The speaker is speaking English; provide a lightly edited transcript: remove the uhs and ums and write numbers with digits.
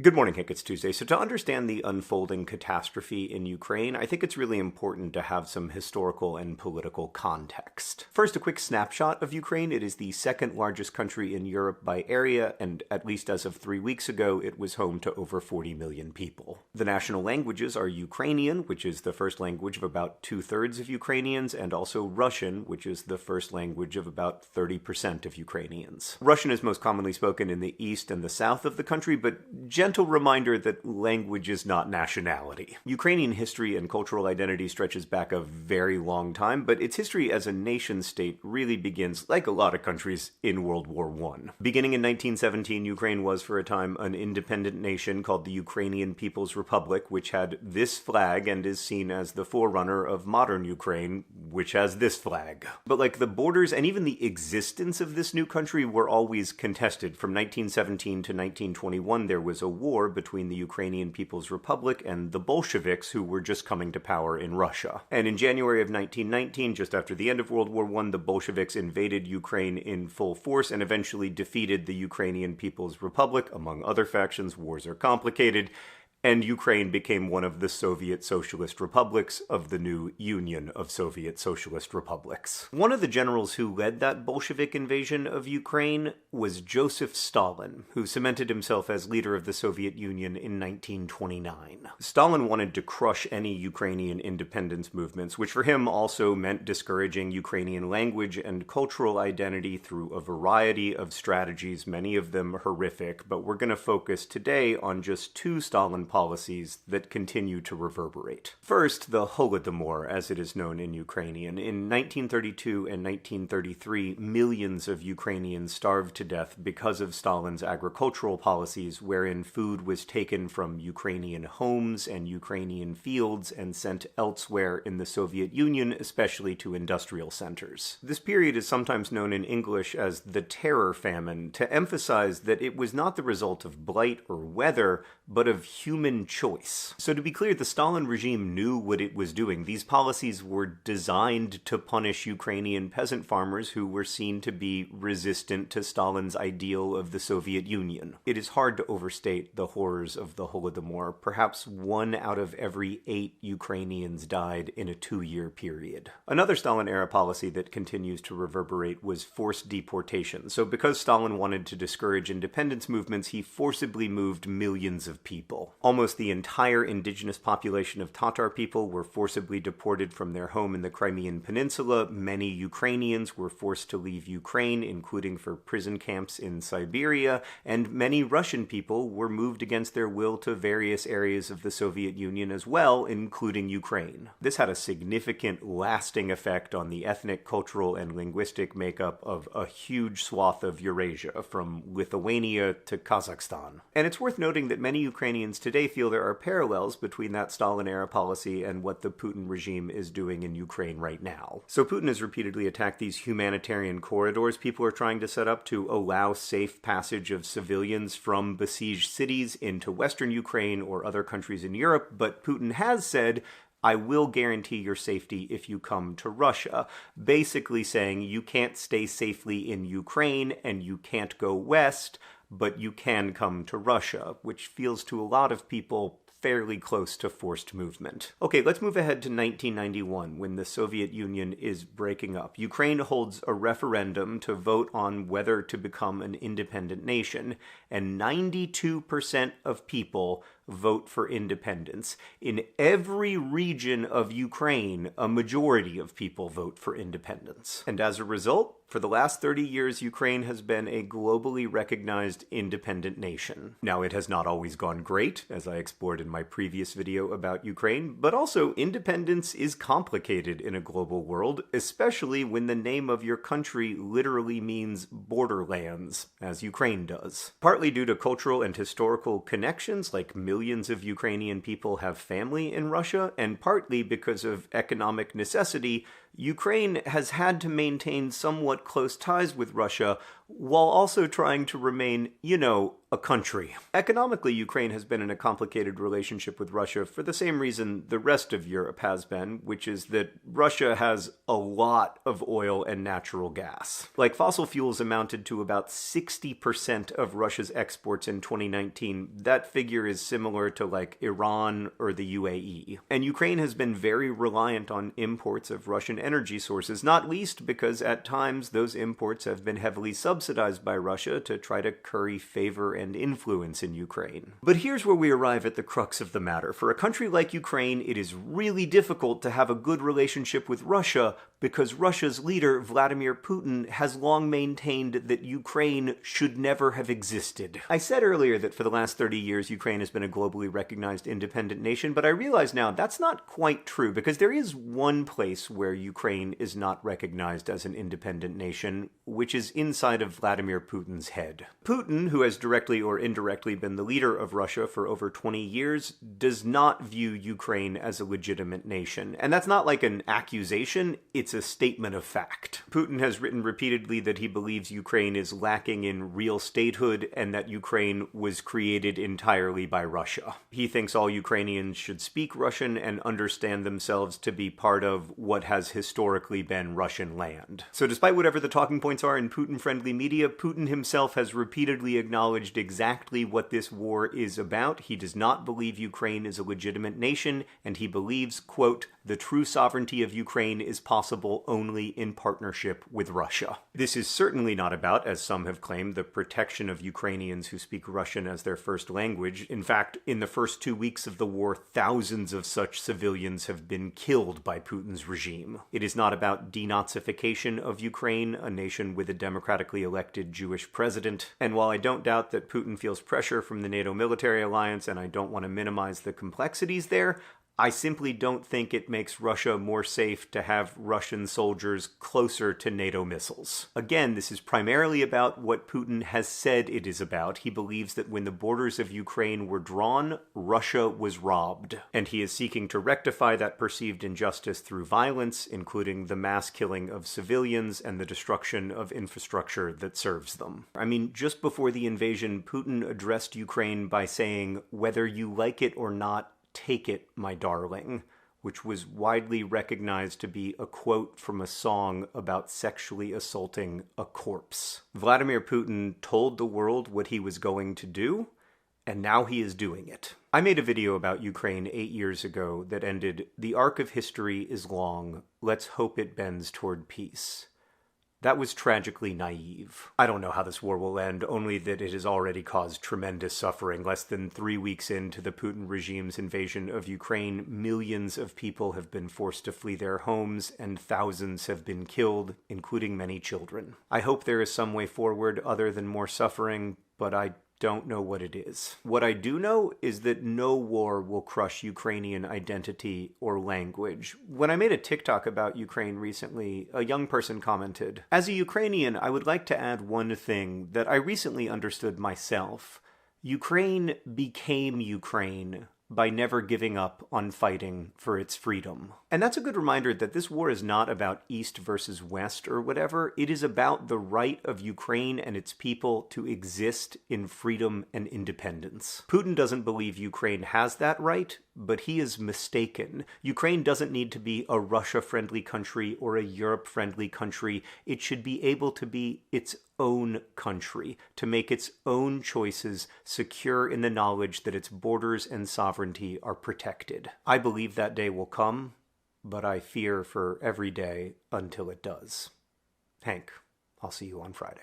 Good morning, Hank. It's Tuesday. So to understand the unfolding catastrophe in Ukraine, I think it's really important to have some historical and political context. First, a quick snapshot of Ukraine. It is the second largest country in Europe by area, and at least as of 3 weeks ago, it was home to over 40 million people. The national languages are Ukrainian, which is the first language of about 2/3 of Ukrainians, and also Russian, which is the first language of about 30% of Ukrainians. Russian is most commonly spoken in the east and the south of the country, but gentle reminder that language is not nationality. Ukrainian history and cultural identity stretches back a very long time, but its history as a nation-state really begins, like a lot of countries, in World War I. Beginning in 1917, Ukraine was for a time an independent nation called the Ukrainian People's Republic, which had this flag and is seen as the forerunner of modern Ukraine, which has this flag. But like the borders and even the existence of this new country were always contested. From 1917 to 1921, there was a war between the Ukrainian People's Republic and the Bolsheviks, who were just coming to power in Russia. And in January of 1919, just after the end of World War I, the Bolsheviks invaded Ukraine in full force and eventually defeated the Ukrainian People's Republic. Among other factions, wars are complicated, and Ukraine became one of the Soviet Socialist Republics of the new Union of Soviet Socialist Republics. One of the generals who led that Bolshevik invasion of Ukraine was Joseph Stalin, who cemented himself as leader of the Soviet Union in 1929. Stalin wanted to crush any Ukrainian independence movements, which for him also meant discouraging Ukrainian language and cultural identity through a variety of strategies, many of them horrific, but we're going to focus today on just two Stalin policies that continue to reverberate. First, the Holodomor, as it is known in Ukrainian. In 1932 and 1933, millions of Ukrainians starved to death because of Stalin's agricultural policies, wherein food was taken from Ukrainian homes and Ukrainian fields and sent elsewhere in the Soviet Union, especially to industrial centers. This period is sometimes known in English as the Terror Famine, to emphasize that it was not the result of blight or weather, but of human choice. So to be clear, the Stalin regime knew what it was doing. These policies were designed to punish Ukrainian peasant farmers who were seen to be resistant to Stalin's ideal of the Soviet Union. It is hard to overstate the horrors of the Holodomor. Perhaps 1 out of every 8 Ukrainians died in a 2-year period. Another Stalin-era policy that continues to reverberate was forced deportation. So because Stalin wanted to discourage independence movements, he forcibly moved millions of people. Almost the entire indigenous population of Tatar people were forcibly deported from their home in the Crimean Peninsula. Many Ukrainians were forced to leave Ukraine, including for prison camps in Siberia, and many Russian people were moved against their will to various areas of the Soviet Union as well, including Ukraine. This had a significant, lasting effect on the ethnic, cultural, and linguistic makeup of a huge swath of Eurasia, from Lithuania to Kazakhstan. And it's worth noting that many Ukrainians today feel there are parallels between that Stalin-era policy and what the Putin regime is doing in Ukraine right now. So Putin has repeatedly attacked these humanitarian corridors people are trying to set up to allow safe passage of civilians from besieged cities into Western Ukraine or other countries in Europe, but Putin has said, I will guarantee your safety if you come to Russia, basically saying you can't stay safely in Ukraine and you can't go west, but you can come to Russia, which feels to a lot of people fairly close to forced movement. Okay, let's move ahead to 1991, when the Soviet Union is breaking up. Ukraine holds a referendum to vote on whether to become an independent nation, and 92% of people vote for independence. In every region of Ukraine, a majority of people vote for independence. And as a result, for the last 30 years, Ukraine has been a globally recognized independent nation. Now, it has not always gone great, as I explored in my previous video about Ukraine, but also independence is complicated in a global world, especially when the name of your country literally means borderlands, as Ukraine does. Partly due to cultural and historical connections, like millions of Ukrainian people have family in Russia, and partly because of economic necessity, Ukraine has had to maintain somewhat close ties with Russia while also trying to remain, a country. Economically, Ukraine has been in a complicated relationship with Russia for the same reason the rest of Europe has been, which is that Russia has a lot of oil and natural gas. Like, fossil fuels amounted to about 60% of Russia's exports in 2019. That figure is similar to, like, Iran or the UAE. And Ukraine has been very reliant on imports of Russian energy sources, not least because at times those imports have been heavily subsidized by Russia to try to curry favor and influence in Ukraine. But here's where we arrive at the crux of the matter. For a country like Ukraine, it is really difficult to have a good relationship with Russia because Russia's leader, Vladimir Putin, has long maintained that Ukraine should never have existed. I said earlier that for the last 30 years, Ukraine has been a globally recognized independent nation, but I realize now that's not quite true, because there is one place where Ukraine is not recognized as an independent nation, which is inside of Vladimir Putin's head. Putin, who has directly or indirectly been the leader of Russia for over 20 years, does not view Ukraine as a legitimate nation. And that's not like an accusation, it's a statement of fact. Putin has written repeatedly that he believes Ukraine is lacking in real statehood and that Ukraine was created entirely by Russia. He thinks all Ukrainians should speak Russian and understand themselves to be part of what has historically been Russian land. So despite whatever the talking points are in Putin-friendly media, Putin himself has repeatedly acknowledged exactly what this war is about. He does not believe Ukraine is a legitimate nation, and he believes, quote, the true sovereignty of Ukraine is possible only in partnership with Russia. This is certainly not about, as some have claimed, the protection of Ukrainians who speak Russian as their first language. In fact, in the first 2 weeks of the war, thousands of such civilians have been killed by Putin's regime. It is not about denazification of Ukraine, a nation with a democratically elected Jewish president. And while I don't doubt that Putin feels pressure from the NATO military alliance, and I don't want to minimize the complexities there, I simply don't think it makes Russia more safe to have Russian soldiers closer to NATO missiles. Again, this is primarily about what Putin has said it is about. He believes that when the borders of Ukraine were drawn, Russia was robbed. And he is seeking to rectify that perceived injustice through violence, including the mass killing of civilians and the destruction of infrastructure that serves them. I mean, just before the invasion, Putin addressed Ukraine by saying, "Whether you like it or not, take it, my darling," which was widely recognized to be a quote from a song about sexually assaulting a corpse. Vladimir Putin told the world what he was going to do, and now he is doing it. I made a video about Ukraine 8 years ago that ended, "The arc of history is long. Let's hope it bends toward peace." That was tragically naive. I don't know how this war will end, only that it has already caused tremendous suffering. Less than 3 weeks into the Putin regime's invasion of Ukraine, millions of people have been forced to flee their homes, and thousands have been killed, including many children. I hope there is some way forward other than more suffering, but I don't know what it is. What I do know is that no war will crush Ukrainian identity or language. When I made a TikTok about Ukraine recently, a young person commented, "As a Ukrainian, I would like to add one thing that I recently understood myself. Ukraine became Ukraine by never giving up on fighting for its freedom." And that's a good reminder that this war is not about East versus West or whatever. It is about the right of Ukraine and its people to exist in freedom and independence. Putin doesn't believe Ukraine has that right, but he is mistaken. Ukraine doesn't need to be a Russia-friendly country or a Europe-friendly country. It should be able to be its own country, to make its own choices, secure in the knowledge that its borders and sovereignty are protected. I believe that day will come, but I fear for every day until it does. Hank, I'll see you on Friday.